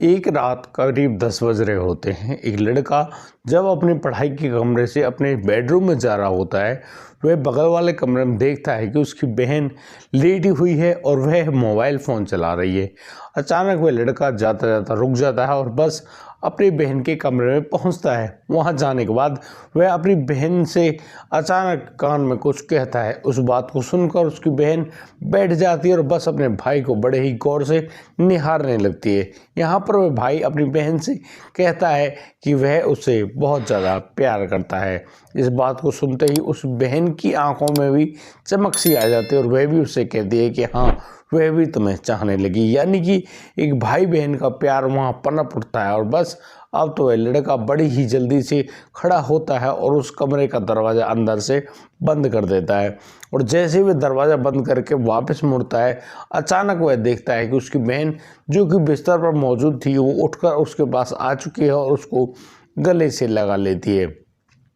एक रात करीब 10 बज रहे होते हैं। एक लड़का जब अपनी पढ़ाई के कमरे से अपने बेडरूम में जा रहा होता है, वह बगल वाले कमरे में देखता है कि उसकी बहन लेटी हुई है और वह मोबाइल फ़ोन चला रही है। अचानक वह लड़का जाता जाता रुक जाता है और बस अपनी बहन के कमरे में पहुंचता है। वहां जाने के बाद वह अपनी बहन से अचानक कान में कुछ कहता है। उस बात को सुनकर उसकी बहन बैठ जाती है और बस अपने भाई को बड़े ही गौर से निहारने लगती है। यहाँ पर वह भाई अपनी बहन से कहता है कि वह उसे बहुत ज़्यादा प्यार करता है। इस बात को सुनते ही उस बहन की आंखों में भी चमक सी आ जाती है और वह भी उससे कहती है कि हाँ, वह भी तुम्हें चाहने लगी। यानी कि एक भाई बहन का प्यार वहाँ पनप उठता है और बस अब तो वह लड़का बड़ी ही जल्दी से खड़ा होता है और उस कमरे का दरवाज़ा अंदर से बंद कर देता है। और जैसे ही वह दरवाज़ा बंद करके वापस मुड़ता है, अचानक वह देखता है कि उसकी बहन जो कि बिस्तर पर मौजूद थी वो उठकर उसके पास आ चुकी है और उसको गले से लगा लेती है।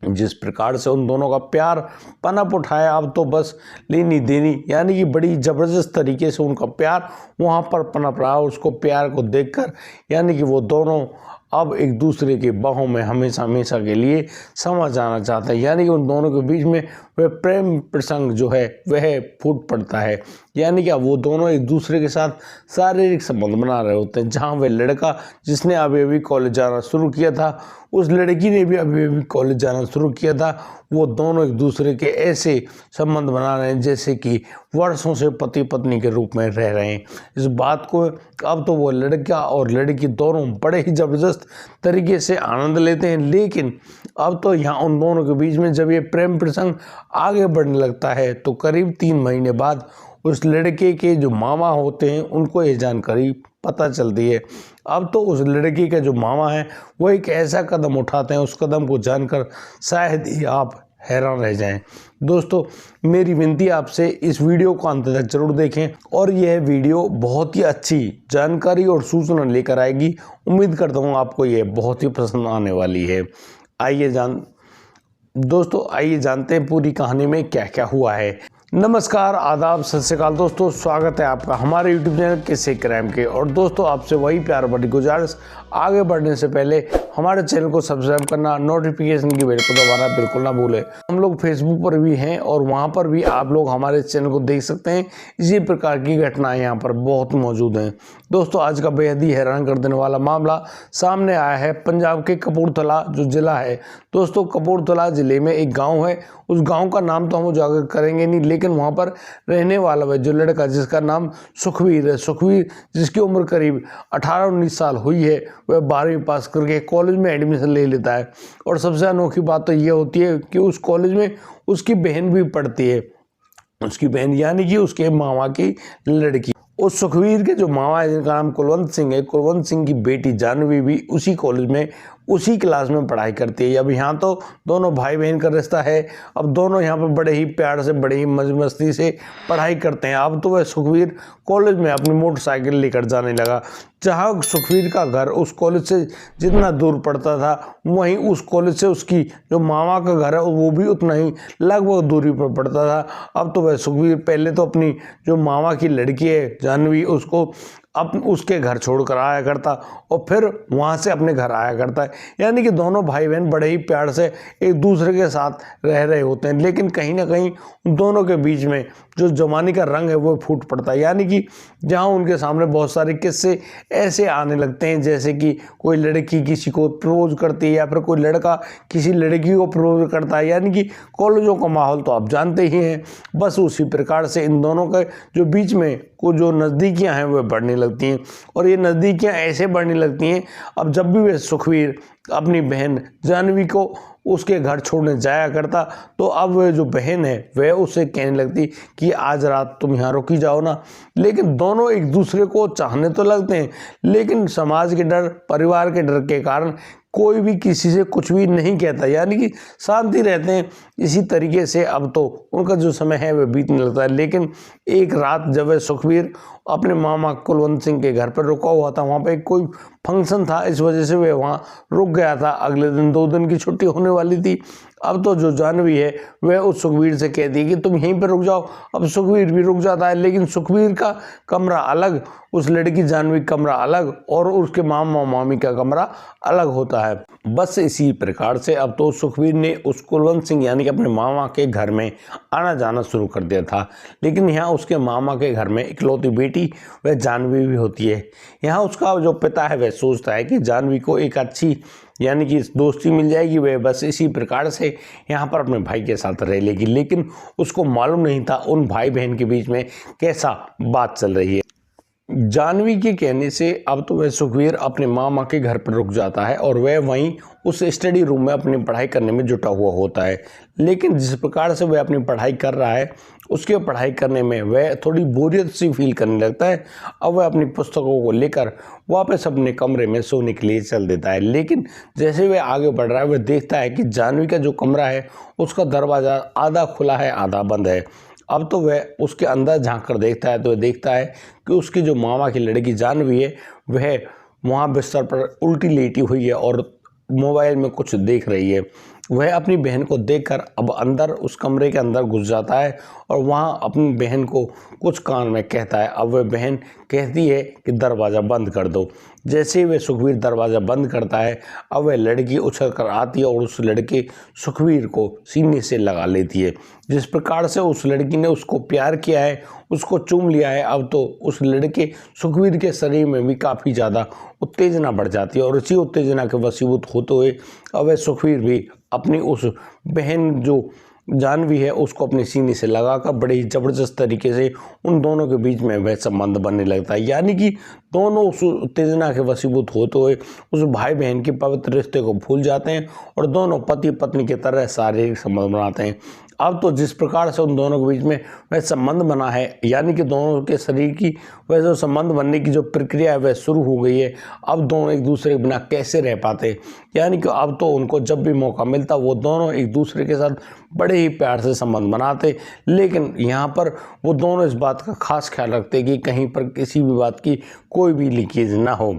जिस प्रकार से उन दोनों का प्यार पनप उठाया, अब तो बस लेनी देनी, यानी कि बड़ी ज़बरदस्त तरीके से उनका प्यार वहाँ पर पनप रहा। उसको प्यार को देखकर यानी कि वो दोनों अब एक दूसरे के बाहों में हमेशा हमेशा के लिए समा जाना चाहते हैं। यानी कि उन दोनों के बीच में वह प्रेम प्रसंग जो है वह फूट पड़ता है। यानी कि वो दोनों एक दूसरे के साथ शारीरिक संबंध बना रहे होते हैं। जहाँ वह लड़का जिसने अभी कॉलेज जाना शुरू किया था, उस लड़की ने भी अभी कॉलेज जाना शुरू किया था। वो दोनों एक दूसरे के ऐसे संबंध बना रहे हैं जैसे कि वर्षों से पति पत्नी के रूप में रह रहे हैं। इस बात को अब तो वो लड़का और लड़की दोनों बड़े ही ज़बरदस्त तरीके से आनंद लेते हैं। लेकिन अब तो यहाँ उन दोनों के बीच में जब ये प्रेम प्रसंग आगे बढ़ने लगता है तो करीब 3 महीने बाद उस लड़के के जो मामा होते हैं उनको ये जानकारी पता चलती है। अब तो उस लड़की के जो मामा हैं वो एक ऐसा कदम उठाते हैं, उस कदम को जानकर शायद ही आप हैरान रह जाएं। दोस्तों, मेरी विनती आपसे इस वीडियो को अंत तक जरूर देखें और यह वीडियो बहुत ही अच्छी जानकारी और सूचना लेकर आएगी। उम्मीद करता हूँ आपको यह बहुत ही पसंद आने वाली है। आइए जानते हैं पूरी कहानी में क्या क्या हुआ है। नमस्कार, आदाब, सत श्री अकाल दोस्तों, स्वागत है आपका हमारे YouTube चैनल किस्से क्राइम के। और दोस्तों, आपसे वही प्यार बड़ी गुजारिश, आगे बढ़ने से पहले हमारे चैनल को सब्सक्राइब करना, नोटिफिकेशन की बेल को दबाना बिल्कुल ना भूलें। हम लोग फेसबुक पर भी हैं और वहां पर भी आप लोग हमारे चैनल को देख सकते हैं। इसी प्रकार की घटनाएं यहाँ पर बहुत मौजूद हैं। दोस्तों, आज का बेहद ही हैरान कर देने वाला मामला सामने आया है पंजाब के कपूरथला जो ज़िला है। दोस्तों, कपूरथला ज़िले में एक गाँव है। उस गाँव का नाम तो हम उजागर करेंगे नहीं, लेकिन वहाँ पर रहने वाला वह जो लड़का जिसका नाम सुखवीर है, सुखवीर जिसकी उम्र करीब 18-19 साल हुई है, वह 12वीं पास करके कॉलेज में एडमिशन ले लेता है। और सबसे अनोखी बात तो ये होती है कि उस कॉलेज में उसकी बहन भी पढ़ती है। उसकी बहन यानी कि उसके मामा की लड़की। उस सुखवीर के जो मामा है जिनका नाम कुलवंत सिंह है, कुलवंत सिंह की बेटी जानवी भी उसी कॉलेज में उसी क्लास में पढ़ाई करती है। अब यहाँ तो दोनों भाई बहन का रिश्ता है। अब दोनों यहाँ पर बड़े ही प्यार से, बड़े ही मौज मस्ती से पढ़ाई करते हैं। अब तो वह सुखवीर कॉलेज में अपनी मोटरसाइकिल लेकर जाने लगा। जहाँ सुखवीर का घर उस कॉलेज से जितना दूर पड़ता था, वहीं उस कॉलेज से उसकी जो मामा का घर है वो भी उतना ही लगभग दूरी पर पड़ता था। अब तो वह सुखवीर पहले तो अपनी जो मामा की लड़की है जानवी, उसको उसके घर छोड़कर आया करता और फिर वहाँ से अपने घर आया करता है। यानी कि दोनों भाई बहन बड़े ही प्यार से एक दूसरे के साथ रह रहे होते हैं। लेकिन कहीं ना कहीं उन दोनों के बीच में जो जवानी का रंग है वो फूट पड़ता है। यानी कि जहाँ उनके सामने बहुत सारे किस्से ऐसे आने लगते हैं जैसे कि कोई लड़की किसी को प्रपोज करती है या फिर कोई लड़का किसी लड़की को प्रपोज करता है। यानी कि कॉलेजों का माहौल तो आप जानते ही हैं। बस उसी प्रकार से इन दोनों के जो बीच में को जो नज़दीकियाँ हैं वह बढ़ने लगती हैं। और ये नज़दीकियाँ ऐसे बढ़ने लगती हैं, अब जब भी वह सुखवीर अपनी बहन जानवी को उसके घर छोड़ने जाया करता तो अब वह जो बहन है वह उससे कहने लगती कि आज रात तुम यहाँ रुकी जाओ ना। लेकिन दोनों एक दूसरे को चाहने तो लगते हैं, लेकिन समाज के डर, परिवार के डर के कारण कोई भी किसी से कुछ भी नहीं कहता। यानी कि शांति रहते हैं। इसी तरीके से अब तो उनका जो समय है वह बीतने लगता है। लेकिन एक रात जब वह सुखवीर अपने मामा कुलवंत सिंह के घर पर रुका हुआ था। वहाँ पे कोई फंक्शन था, इस वजह से वह वहाँ रुक गया था। अगले दिन 2 दिन की छुट्टी होने वाली थी। अब तो जो जानवी है वह उस सुखवीर से कहती है कि तुम यहीं पर रुक जाओ। अब सुखवीर भी रुक जाता है, लेकिन सुखवीर का कमरा अलग, उस लड़की जानवी कमरा अलग और उसके मामा मामी का कमरा अलग होता है। बस इसी प्रकार से अब तो सुखवीर ने उस कुलवंत सिंह यानी कि अपने मामा के घर में आना जाना शुरू कर दिया था। लेकिन यहाँ उसके मामा के घर में इकलौती बेटी वह जानवी भी होती है। यहाँ उसका जो पिता है वह सोचता है कि जानवी को एक अच्छी यानी कि दोस्ती मिल जाएगी, वह बस इसी प्रकार से यहाँ पर अपने भाई के साथ रह लेगी। लेकिन उसको मालूम नहीं था उन भाई बहन के बीच में कैसा बात चल रही है। जानवी के कहने से अब तो वह सुखवीर अपने मामा के घर पर रुक जाता है और वह वहीं उस स्टडी रूम में अपनी पढ़ाई करने में जुटा हुआ होता है। लेकिन जिस प्रकार से वह अपनी पढ़ाई कर रहा है, उसके पढ़ाई करने में वह थोड़ी बोरियत सी फील करने लगता है। अब वह अपनी पुस्तकों को लेकर वापस अपने कमरे में सोने के लिए चल देता है। लेकिन जैसे वह आगे बढ़ रहा है, वह देखता है कि जानवी का जो कमरा है उसका दरवाज़ा आधा खुला है आधा बंद है। अब तो वह उसके अंदर झांक कर देखता है तो वह देखता है कि उसकी जो मामा की लड़की जानवी है वह वहाँ बिस्तर पर उल्टी लेटी हुई है और मोबाइल में कुछ देख रही है। वह अपनी बहन को देखकर अब अंदर उस कमरे के अंदर घुस जाता है और वहाँ अपनी बहन को कुछ कान में कहता है। अब वह बहन कहती है कि दरवाज़ा बंद कर दो। जैसे ही वह सुखवीर दरवाज़ा बंद करता है, अब वह लड़की उछल कर आती है और उस लड़के सुखवीर को सीने से लगा लेती है। जिस प्रकार से उस लड़की ने उसको प्यार किया है, उसको चूम लिया है, अब तो उस लड़के सुखवीर के शरीर में भी काफ़ी ज़्यादा उत्तेजना बढ़ जाती है और इसी उत्तेजना के वशीभूत होते हुए अब वह सुखवीर भी अपनी उस बहन जो जानवी है उसको अपने सीने से लगाकर बड़े ही ज़बरदस्त तरीके से उन दोनों के बीच में वह संबंध बनने लगता है। यानी कि दोनों उस उत्तेजना के वशीभूत होते हुए उस भाई बहन के पवित्र रिश्ते को भूल जाते हैं और दोनों पति पत्नी की तरह शारीरिक संबंध बनाते हैं। अब तो जिस प्रकार से उन दोनों के बीच में वह संबंध बना है, यानी कि दोनों के शरीर की वह जो संबंध बनने की जो प्रक्रिया है वह शुरू हो गई है। अब दोनों एक दूसरे के बिना कैसे रह पाते, यानी कि अब तो उनको जब भी मौका मिलता वो दोनों एक दूसरे के साथ बड़े ही प्यार से संबंध बनाते। लेकिन यहाँ पर वो दोनों इस बात का खास ख्याल रखते कि कहीं पर किसी भी बात की कोई भी लीकेज ना हो।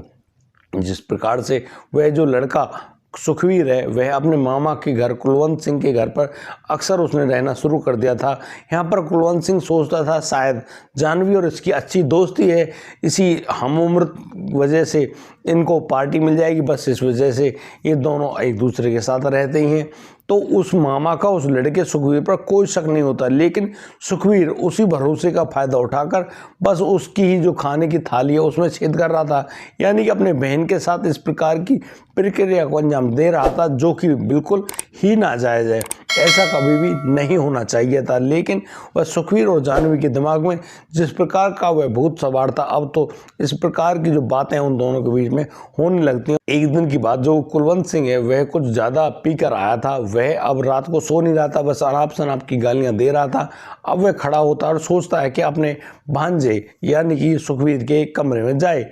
जिस प्रकार से वह जो लड़का सुखवीर है वह अपने मामा के घर कुलवंत सिंह के घर पर अक्सर उसने रहना शुरू कर दिया था। यहाँ पर कुलवंत सिंह सोचता था शायद जानवी और इसकी अच्छी दोस्ती है, इसी हम उम्र वजह से इनको पार्टी मिल जाएगी, बस इस वजह से ये दोनों एक दूसरे के साथ रहते ही हैं। तो उस मामा का उस लड़के सुखवीर पर कोई शक नहीं होता। लेकिन सुखवीर उसी भरोसे का फ़ायदा उठाकर बस उसकी ही जो खाने की थाली है उसमें छेद कर रहा था, यानी कि अपने बहन के साथ इस प्रकार की प्रक्रिया को अंजाम दे रहा था जो कि बिल्कुल ही नाजायज़ है। ऐसा कभी भी नहीं होना चाहिए था। लेकिन वह सुखवीर और जानवी के दिमाग में जिस प्रकार का वह भूत सवार था, अब तो इस प्रकार की जो बातें उन दोनों के बीच में होने लगती हैं। एक दिन की बात, जो कुलवंत सिंह है वह कुछ ज़्यादा पीकर आया था। वह अब रात को सो नहीं रहा था, बस अनाप शनाप की गालियाँ दे रहा था। अब वह खड़ा होता और सोचता है कि अपने भांजे यानी कि सुखवीर के कमरे में जाए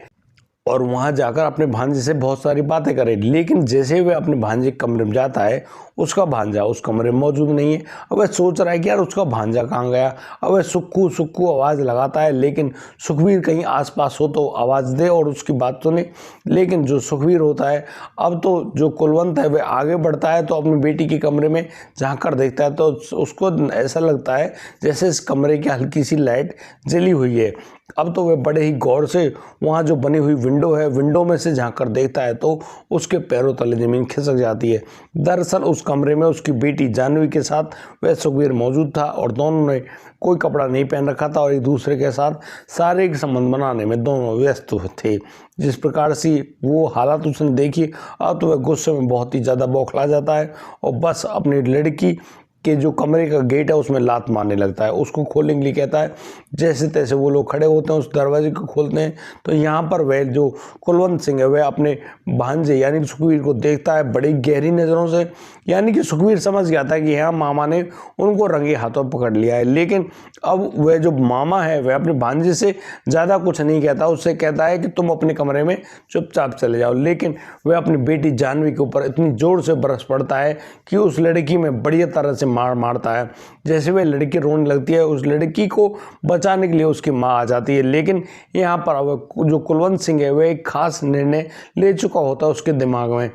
और वहाँ जाकर अपने भांजे से बहुत सारी बातें करे। लेकिन जैसे वह अपने भांजे के कमरे में जाता है, उसका भांजा उस कमरे में मौजूद नहीं है। अब वह सोच रहा है कि यार उसका भांजा कहाँ गया। अब वह सुक्कू सुक्कू आवाज़ लगाता है, लेकिन सुखवीर कहीं आसपास हो तो आवाज़ दे और उसकी बात सुने। लेकिन जो सुखवीर होता है, अब तो जो कुलवंत है वह आगे बढ़ता है तो अपनी बेटी के कमरे में झाँक कर देखता है तो उसको ऐसा लगता है जैसे इस कमरे की हल्की सी लाइट जली हुई है। अब तो वह बड़े ही गौर से वहाँ जो बनी हुई विंडो है, विंडो में से झांक कर देखता है तो उसके पैरों तले ज़मीन खिसक जाती है। दरअसल उस कमरे में उसकी बेटी जानवी के साथ वह सुखवीर मौजूद था और दोनों ने कोई कपड़ा नहीं पहन रखा था और एक दूसरे के साथ शारीरिक संबंध बनाने में दोनों व्यस्त थे। जिस प्रकार से वो हालात उसने देखी, अब तो वह गुस्से में बहुत ही ज़्यादा बौखला जाता है और बस अपनी लड़की के जो कमरे का गेट है उसमें लात मारने लगता है, उसको खोलने के लिए कहता है। जैसे तैसे वो लोग खड़े होते हैं, उस दरवाजे को खोलते हैं तो यहाँ पर वह जो कुलवंत सिंह है वह अपने भांजे यानी कि सुखवीर को देखता है बड़ी गहरी नज़रों से। यानी कि सुखवीर समझ गया था कि यहाँ मामा ने उनको रंगे हाथों पकड़ लिया है। लेकिन अब वह जो मामा है वह अपने भांजे से ज़्यादा कुछ नहीं कहता, उससे कहता है कि तुम अपने कमरे में चुपचाप चले जाओ। लेकिन वह अपनी बेटी जानवी के ऊपर इतनी ज़ोर से बरस पड़ता है कि उस लड़की में बढ़िया तरह से मार मारता है। जैसे वह लड़की रोने लगती है, उस लड़की को बचाने के लिए उसकी माँ आ जाती है। लेकिन यहाँ पर अब जो कुलवंत सिंह है वह एक खास निर्णय ले चुका होता है उसके दिमाग में,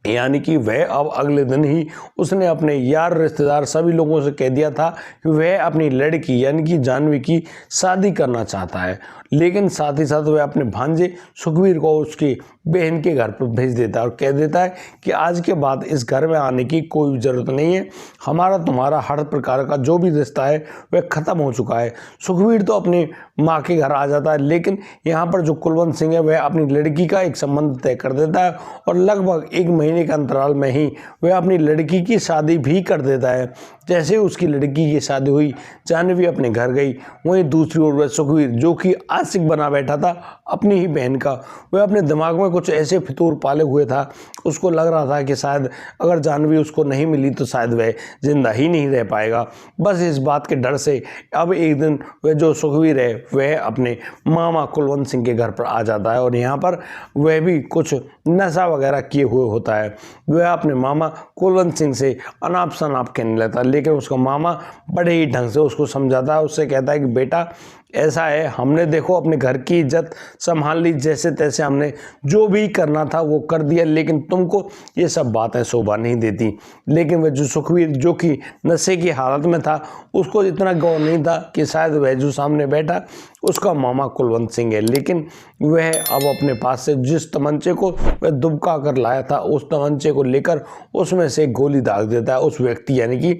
यानी कि वह अब अगले दिन ही उसने अपने यार रिश्तेदार सभी लोगों से कह दिया था कि वह अपनी लड़की यानी कि जाह्नवी की शादी करना चाहता है। लेकिन साथ ही साथ वह अपने भांजे सुखवीर को उसकी बहन के घर पर भेज देता है और कह देता है कि आज के बाद इस घर में आने की कोई ज़रूरत नहीं है, हमारा तुम्हारा हर प्रकार का जो भी रिश्ता है वह ख़त्म हो चुका है। सुखवीर तो अपनी माँ के घर आ जाता है, लेकिन यहाँ पर जो कुलवंत सिंह है वह अपनी लड़की का एक संबंध तय कर देता है और लगभग 1 महीने के अंतराल में ही वह अपनी लड़की की शादी भी कर देता है। जैसे उसकी लड़की की शादी हुई, जाह्नवी अपने घर गई, वहीं दूसरी ओर वह सुखवीर जो कि आशिक बना बैठा था अपनी ही बहन का, वह अपने दिमाग में कुछ ऐसे फितूर पाले हुए था। उसको लग रहा था कि शायद अगर जाह्नवी उसको नहीं मिली तो शायद वह जिंदा ही नहीं रह पाएगा। बस इस बात के डर से अब एक दिन वह जो सुखवीर है वह अपने मामा कुलवंत सिंह के घर पर आ जाता है और यहाँ पर वह भी कुछ नशा वगैरह किए हुए होता है। वह अपने मामा कुलवंत सिंह से अनाप शनाप कहने लगता है, लेकिन उसका मामा बड़े ही ढंग से उसको समझाता है। उससे कहता है कि बेटा ऐसा है, हमने देखो अपने घर की इज्जत संभाल ली, जैसे तैसे हमने जो भी करना था वो कर दिया, लेकिन तुमको ये सब बातें शोभा नहीं देती। लेकिन वह जो सुखवीर जो कि नशे की हालत में था उसको इतना गौर नहीं था कि शायद वह जो सामने बैठा उसका मामा कुलवंत सिंह है। लेकिन वह अब अपने पास से जिस तमंचे को वह दुबका कर लाया था उस तमंचे को लेकर उसमें से गोली दाग देता है उस व्यक्ति यानी कि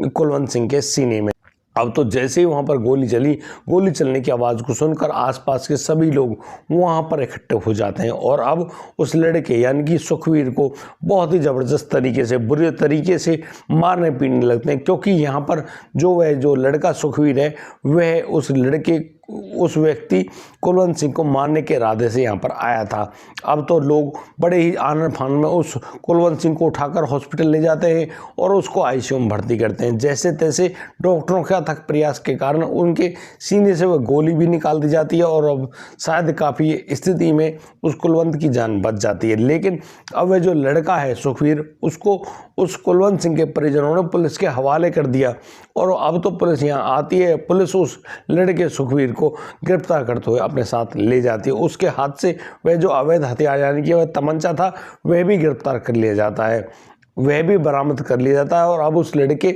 कुलवंत सिंह के सीने में। अब तो जैसे ही वहाँ पर गोली चली, गोली चलने की आवाज़ को सुनकर आसपास के सभी लोग वहाँ पर इकट्ठे हो जाते हैं और अब उस लड़के यानी कि सुखवीर को बहुत ही ज़बरदस्त तरीके से बुरे तरीके से मारने पीटने लगते हैं, क्योंकि यहाँ पर जो लड़का सुखवीर है वह उस व्यक्ति कुलवंत सिंह को मारने के इरादे से यहाँ पर आया था। अब तो लोग बड़े ही आनंद फानंद में उस कुलवंत सिंह को उठाकर हॉस्पिटल ले जाते हैं और उसको आईसीयू में भर्ती करते हैं। जैसे तैसे डॉक्टरों के अथक प्रयास के कारण उनके सीने से वह गोली भी निकाल दी जाती है और अब शायद काफ़ी स्थिति में उस कुलवंत की जान बच जाती है। लेकिन अब वह जो लड़का है सुखवीर, उसको उस कुलवंत सिंह के परिजनों ने पुलिस के हवाले कर दिया और अब तो पुलिस यहाँ आती है। पुलिस उस लड़के सुखवीर को गिरफ्तार करते हुए अपने साथ ले जाती है। उसके हाथ से वह जो अवैध हथियार यानी कि वह तमंचा था वह भी गिरफ्तार कर लिया जाता है, वह भी बरामद कर लिया जाता है और अब उस लड़के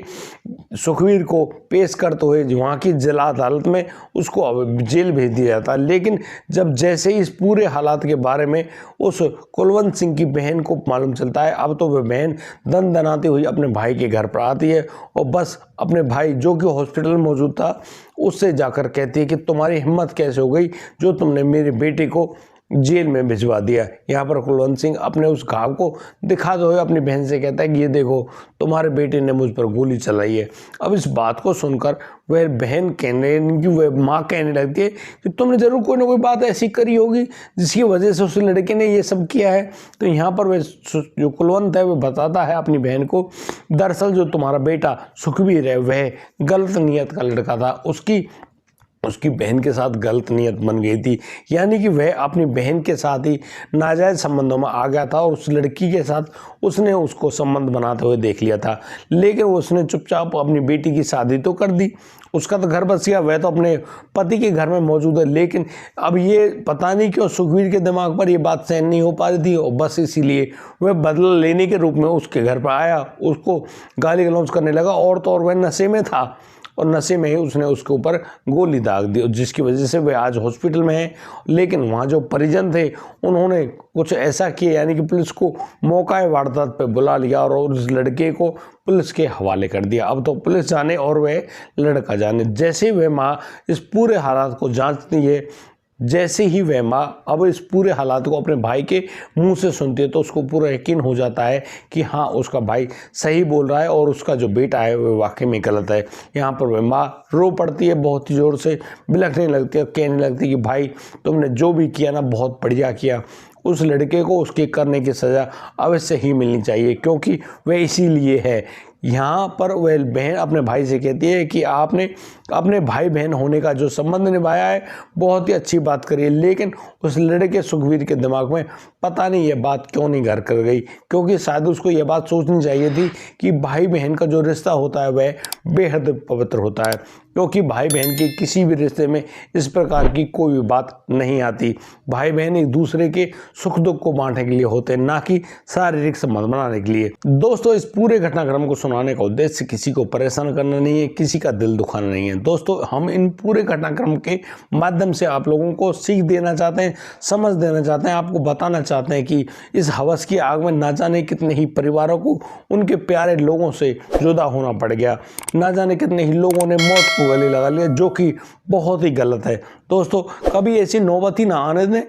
सुखवीर को पेश करते हुए वहाँ की जिला अदालत में उसको अब जेल भेज दिया जाता है। लेकिन जब जैसे इस पूरे हालात के बारे में उस कुलवंत सिंह की बहन को मालूम चलता है, अब तो वह बहन दन दनाती हुई अपने भाई के घर पर आती है और बस अपने भाई जो कि हॉस्पिटल में मौजूद था उससे जाकर कहती है कि तुम्हारी हिम्मत कैसे हो गई जो तुमने मेरे बेटे को जेल में भिजवा दिया। यहाँ पर कुलवंत सिंह अपने उस घाव को दिखाते हुए अपनी बहन से कहता है कि ये देखो तुम्हारे बेटे ने मुझ पर गोली चलाई है। अब इस बात को सुनकर वह बहन वह माँ कहने लगती है कि तुमने जरूर कोई ना कोई बात ऐसी करी होगी जिसकी वजह से उस लड़के ने ये सब किया है। तो यहाँ पर वह जो कुलवंत है वह बताता है अपनी बहन को, दरअसल जो तुम्हारा बेटा सुखवीर है वह गलत नीयत का लड़का था, उसकी बहन के साथ गलत नीयत बन गई थी, यानी कि वह अपनी बहन के साथ ही नाजायज़ संबंधों में आ गया था और उस लड़की के साथ उसने उसको संबंध बनाते हुए देख लिया था। लेकिन उसने चुपचाप अपनी बेटी की शादी तो कर दी, उसका तो घर बस गया, वह तो अपने पति के घर में मौजूद है। लेकिन अब ये पता नहीं क्यों सुखवीर के दिमाग पर ये बात सहन नहीं हो पा रही थी और बस इसीलिए वह बदला लेने के रूप में उसके घर पर आया, उसको गाली गलौज करने लगा और तो और वह नशे में था और नशे में ही उसने उसके ऊपर गोली दाग दी, जिसकी वजह से वह आज हॉस्पिटल में है। लेकिन वहाँ जो परिजन थे उन्होंने कुछ ऐसा किया, यानी कि पुलिस को मौका वारदात पे बुला लिया और उस लड़के को पुलिस के हवाले कर दिया। अब तो पुलिस जाने और वह लड़का जाने। जैसे वह माँ इस पूरे हालात को जांचती है, जैसे ही वह माँ अब इस पूरे हालात को अपने भाई के मुंह से सुनती है तो उसको पूरा यकीन हो जाता है कि हाँ उसका भाई सही बोल रहा है और उसका जो बेटा है वह वाकई में गलत है। यहाँ पर वह माँ रो पड़ती है, बहुत ही ज़ोर से बिलखने लगती है, कहने लगती है कि भाई तुमने जो भी किया ना बहुत बढ़िया किया, उस लड़के को उसके करने की सज़ा अवश्य ही मिलनी चाहिए, क्योंकि वह इसीलिए है यहाँ पर वह बहन अपने भाई से कहती है कि आपने अपने भाई बहन होने का जो संबंध निभाया है बहुत ही अच्छी बात करी है, लेकिन उस लड़के सुखवीर के दिमाग में पता नहीं ये बात क्यों नहीं घर कर गई, क्योंकि शायद उसको ये बात सोचनी चाहिए थी कि भाई बहन का जो रिश्ता होता है वह बेहद पवित्र होता है, क्योंकि भाई बहन के किसी भी रिश्ते में इस प्रकार की कोई भी बात नहीं आती। भाई बहन एक दूसरे के सुख दुख को बांटने के लिए होते हैं, ना कि शारीरिक संबंध बनाने के लिए। दोस्तों, इस पूरे घटनाक्रम को सुनाने का उद्देश्य किसी को परेशान करना नहीं है, किसी का दिल दुखाना नहीं है। दोस्तों, हम इन पूरे घटनाक्रम के माध्यम से आप लोगों को सीख देना चाहते हैं, समझ देना चाहते हैं, आपको बताना चाहते हैं कि इस हवस की आग में ना जाने कितने ही परिवारों को उनके प्यारे लोगों से जुदा होना पड़ गया, ना जाने कितने ही लोगों ने मौत को गले लगा लिया, जो कि बहुत ही गलत है। दोस्तों, कभी ऐसी नौबत ही ना आने दें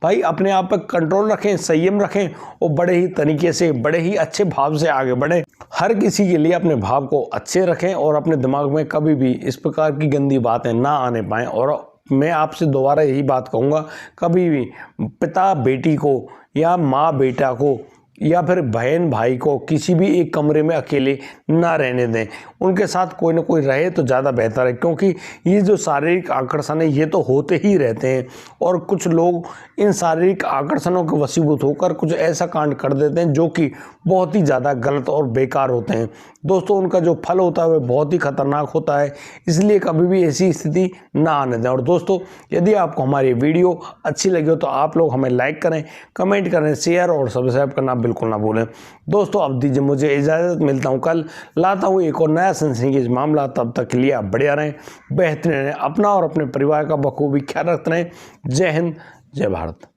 भाई, अपने आप पर कंट्रोल रखें, संयम रखें और बड़े ही तरीके से, बड़े ही अच्छे भाव से आगे बढ़ें। हर किसी के लिए अपने भाव को अच्छे रखें और अपने दिमाग में कभी भी इस प्रकार की गंदी बातें ना आने पाएं। और मैं आपसे दोबारा यही बात कहूँगा, कभी भी पिता बेटी को या माँ बेटा को या फिर बहन भाई को किसी भी एक कमरे में अकेले ना रहने दें। उनके साथ कोई ना कोई रहे तो ज़्यादा बेहतर है, क्योंकि ये जो शारीरिक आकर्षण है ये तो होते ही रहते हैं और कुछ लोग इन शारीरिक आकर्षणों के वशीभूत होकर कुछ ऐसा कांड कर देते हैं जो कि बहुत ही ज़्यादा गलत और बेकार होते हैं। दोस्तों, उनका जो फल होता है वह बहुत ही खतरनाक होता है, इसलिए कभी भी ऐसी स्थिति ना आने दें। और दोस्तों, यदि आपको हमारी वीडियो अच्छी लगी हो तो आप लोग हमें लाइक करें, कमेंट करें, शेयर और सब्सक्राइब करना बिल्कुल ना भूलें। दोस्तों, अब दीजिए मुझे इजाज़त, मिलता हूँ कल, लाता हूँ एक और नया सनसनीखेज मामला। तब तक के लिए आप बढ़िया रहें, बेहतरीन रहें, अपना और अपने परिवार का बखूबी ख्याल रखते रहें। जय हिंद, जय भारत।